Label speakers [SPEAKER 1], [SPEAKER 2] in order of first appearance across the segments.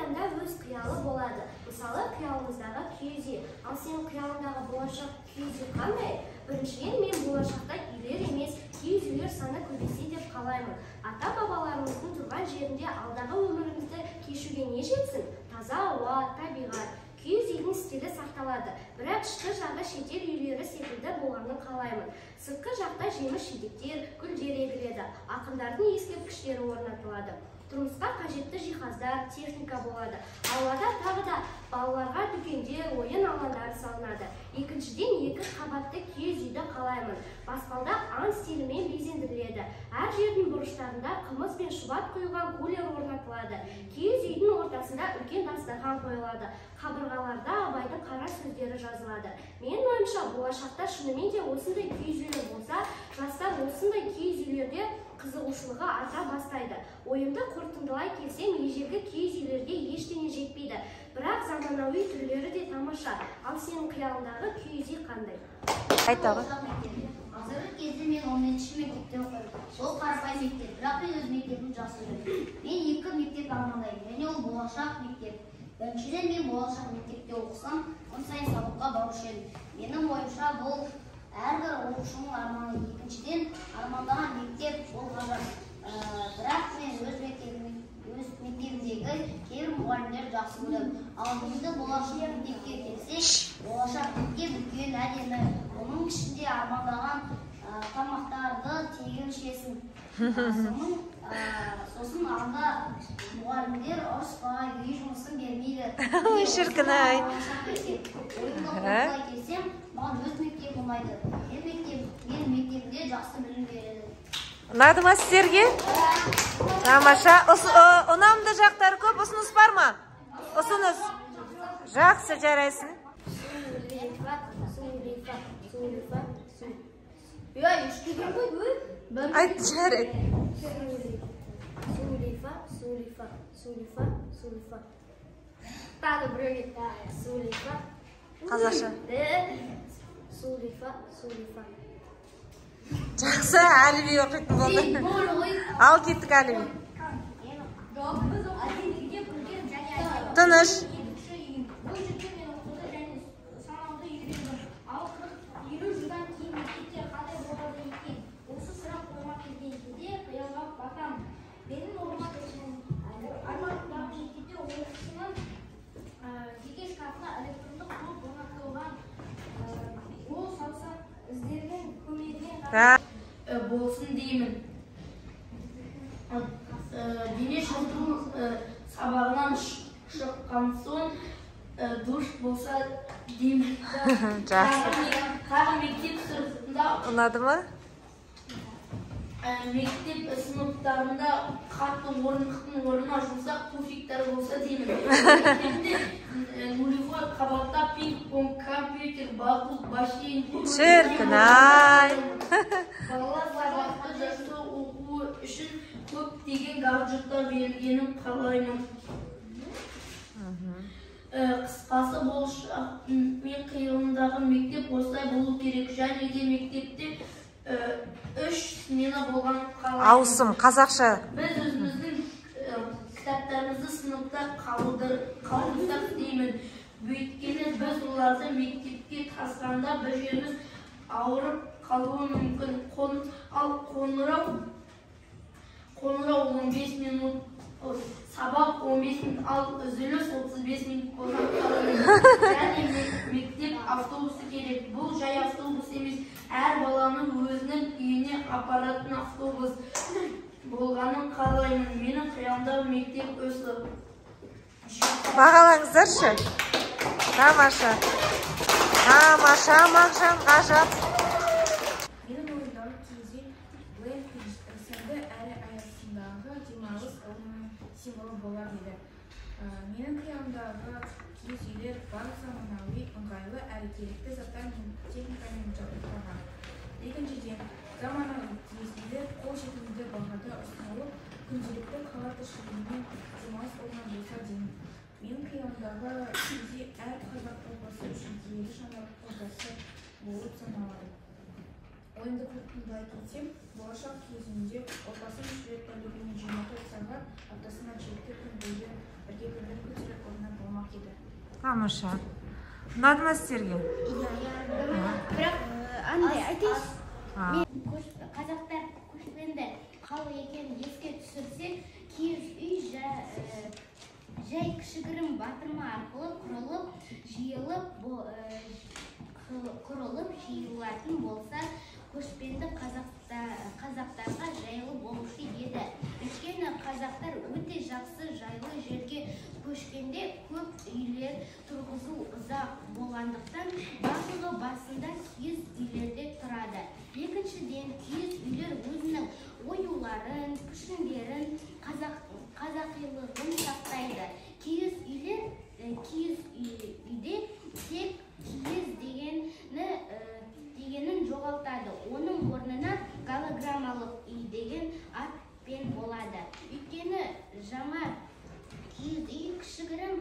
[SPEAKER 1] адамда өз қиялы болады. Мысалы, қиялыңыздағы киіз үй. Ал сенің қиялыңдағы болашақ киіз үй қандай? Біріншіден, мен болашақта үйлер емес, киіз үйлер саны көбейсе деп қалаймын. Ата-бабаларымыздың тұрған жерінде алдағы өмірімізді кешуге не жетсін? Таза ауа, табиғат. Киіз үйдің стилі сақталады, бірақ ішкі жағы шетел үйлері секілді болғанын қалаймын. Сыртқы жақта жеміс-жидектер, гүлдер егіледі, ақындардың ескерткіштері орнатылады. Тұрмысқа қажетті жиһаздар, техника болады. Аулада тағы да балаларға дүкендер, ойын алаңдары салынады. Екіншіден, 2 қабатты киіз үйді қалаймын. Баспалдақ аң стилімен безендіріледі. Әр жердің бұрыштарында қымыз бен шұбат құйылған кулер орнатылады. Киіз үйдің ортасында үлкен дастархан қойылады. Қабырғаларда Абайдың қара сөздері жазылады. Менің ойымша, болашақта шынымен де осындай киіз үйлер болса, жастар осындай киіз үйлерде қызығушылығы арта бастайды. Ойымды қорытындылай келсем, ежелгі киіз үйлерге ештеңе жетпейді. Бірақ заманауи түрлері де тамаша. Ал сенің қиялыңдағы киіз үй қандай?
[SPEAKER 2] Айтағы.
[SPEAKER 3] Қазіргі кезде мен 11-ші мектепте оқимын. Ол қарапайым мектеп, бірақ мен өз мектебімді жақсы көремін. Мен 2 мектеп армандаймын, және ол болашақ мектеп. Біріншіден, мен болашақ мектепте оқысам, күн сайын сабаққа барушы едім. Менің ойымша, бұл әрбір оқушының арманы. Екіншіден, армандаған мектеп ол ғажап. Бірақ мен өз мектебімдегі кейбір мұғалімдерді жақсы көремін. Ал енді болашақ мектепке келсек, болашақ мектеп үлкен, әдемі. Оның ішінде армандаған тамақтарды тегін ішесің. Сосын анда мұғалімдер ұрыспай, үй жұмысын бермейді.
[SPEAKER 2] Ой, шіркін-ай.
[SPEAKER 3] Ойымды қорытындылай келсем, маған өз мектеп ұнайды. Мен мектебімде жақсы білім береді.
[SPEAKER 2] Ұнады ма сіздерге? Тамаша. Ұнамды жақтары көп, ұсыныс бар ма? Ұсыныс. Жақсы, жарайсың. Айт, жарайды.
[SPEAKER 1] Тағы біреуге Сулифа.
[SPEAKER 2] Қазақша.
[SPEAKER 1] Сулифа.
[SPEAKER 2] Жақсы, әліби оқитын болды. Ал кеттік әліби. Тыныш.
[SPEAKER 4] Болсын деймін. Дене шынықтыру сабағынан шыққан соң душ болса деймін. Тағы мектеп сыныптарында
[SPEAKER 2] Ұнады ма?
[SPEAKER 4] Мектеп сыныптарында қатты орындықтың орнына жұмсақ туфиктар болса деймін. Мектепте нулевой қабатта пинг-понг, компьютер, батут, бассейн.
[SPEAKER 2] Шіркін-ай.
[SPEAKER 4] Балалар сабақты жақсы оқу үшін көптеген гаджеттар берілгенін қалаймын. Қысқасы болашақтың мен қиялымдағы мектеп осылай болу керек. Және де мектепте 3 смена болған қалаймын.
[SPEAKER 2] Ауысым, қазақша.
[SPEAKER 4] Біз өзіміздің кітаптарымызды сыныпта қалдырсақ деймін. Өйткені біз оларды мектепке тасығанда бір жеріміз ауырып қалуы мүмкін. Ал қоңырау 15 минут, сабақ 15 минут, ал үзіліс 35 минут болған қалады. Және мектеп автобусы керек. Бұл жай автобус емес, әр баланың өзінің үйіне апаратын автобус болғанын қалаймын. Менің қиялымдағы мектеп осы.
[SPEAKER 2] Бағалаңыздаршы. Тамаша. Тамаша, Мағжан, ғажап.
[SPEAKER 5] Менің ойымдағы киіз үй сәнді әрі аясындағы демалыс орнының символы болар еді. Менің қиялымдағы киіз үйлер барлық заманауи, ыңғайлы әрі керекті заттар мен техникамен жабдықталған. Екіншіден, заманауи киіз үйлер қолжетімді бағада ұсынылып, күнделікті қала тіршілігімен демалыс орны болса деймін. Менің қиялымдағы киіз үй әр қазақ отбасы үшін киелі шаңырақ ордасы болып саналады. Ойымды қорытындылай келсем, болашақ киіз үйінде отбасы мүшелері тәулігіне 24 сағат, аптасына 7 күн бойы бірге егіліп көтеріп орнынан болмақ еді.
[SPEAKER 2] Тамаша. Ұнады ма сіздерге?
[SPEAKER 1] Бірақ андай айтайыншы.
[SPEAKER 3] Қазақтар көшпенді халық екенін еске түсірсек, киіз үй жай кішігірім батырма арқылы құрылып жиылатын болса, көшпенді қазақтарға жайлы болушы еді. Өйткені қазақтар өте жақсы жайлы жерге көшкенде көп үйлер тұрғызу ұзақ болғандықтан барлығы басында киіз үйлерде тұрады. Екіншіден, киіз үйлер өзінің оюларын, пішіндерін, қазақилығын сақтайды. Киіз үйде тек киіз дегенін жоғалтады. Оның орнына голограммалық үй деген атпен болады. Өйткені жаңа киіз үй кішігірім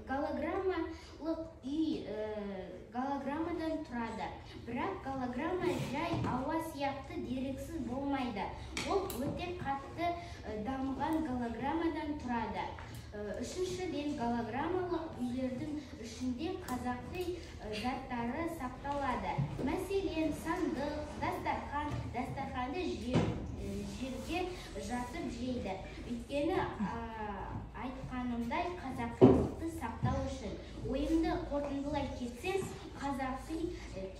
[SPEAKER 3] голограммалық үй голограммадан тұрады. Бірақ голограмма жай ауа сияқты дерексіз болмайды. Ол өте қатты дамыған голограммадан тұрады. Үшіншіден, голограммалық үйлердің ішінде қазақи заттары сақталады. Мәселен, сандық, дастарханды жерге жатып жейді. Өйткені айтқанымдай қазақилықты сақтау үшін. Ойымды қорытындылай кетсем, қазақи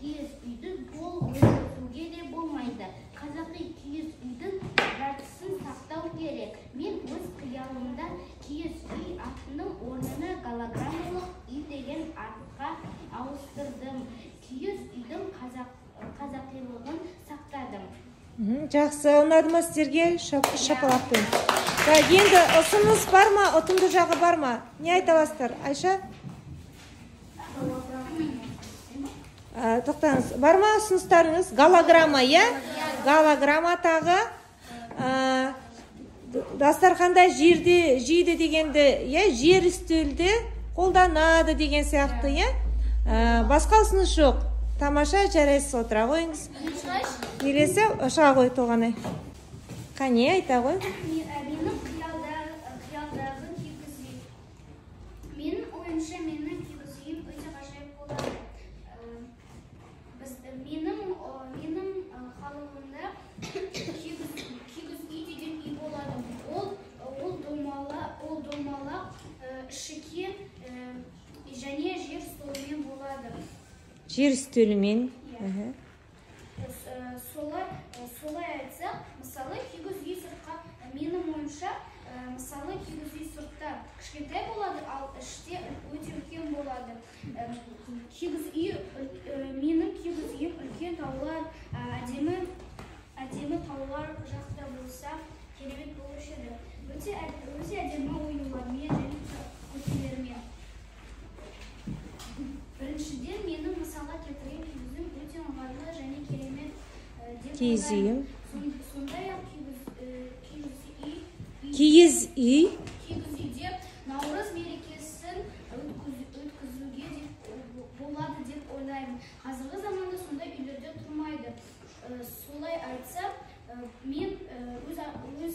[SPEAKER 3] киіз үйді бол өткізуге де болмайды. Қазақи киіз үйдің жартысын сақтау керек. Мен өз қиялымда киіз үй атының орнына голограммалық үй деген атқа ауыстырдым. Киіз үйдің қазақилығын сақтадым.
[SPEAKER 2] Жақсы, ұнады ма сіздерге? Шапалақпен. Енді ұсыныс бар ма? Ұтымды жағы бар ма? Не айта аласыздар? Айша? Тоқтаңыз. Бар ма ұсыныстарыңыз? Голограмма, иә? Голограмма тағы дастарханда жейді дегенді, жер үстелде қолданады деген сияқты, басқа ұсыныс жоқ. Тамаша, жарайсыз, отыра қойыңыз. Келесі шыға қой толғанай. Қане, айта қой.
[SPEAKER 1] Менің қиялдағы киіз үй. Менің ойымша менің киіз үйім өте ғажайып болады. Менің қалауымда киіз үй деген үй болады. Ол домалақ, ішіке және жер столымен болады.
[SPEAKER 2] Жер үстелімен.
[SPEAKER 1] Солай айтсақ, мысалы, киіз үй сыртқа, менің ойымша, мысалы, киіз үй сыртта кішкентай болады, ал іште өте үлкен болады. Менің киіз үйім үлкен таулар, әдемі таулар жақта болса, керемет болушы еді. Өте әдемі оюлармен және көшелермен. Біріншіден, менің мысалға келтірген киіз үйім өте ыңғайлы және керемет деп
[SPEAKER 2] Киіз үйім.
[SPEAKER 1] Сондай-ақ
[SPEAKER 2] Киіз
[SPEAKER 1] үйде Наурыз мерекесін өткізуге болады деп ойлаймын. Қазіргі заманда сондай үйлерде тұрмайды. Солай айтсақ, мен өз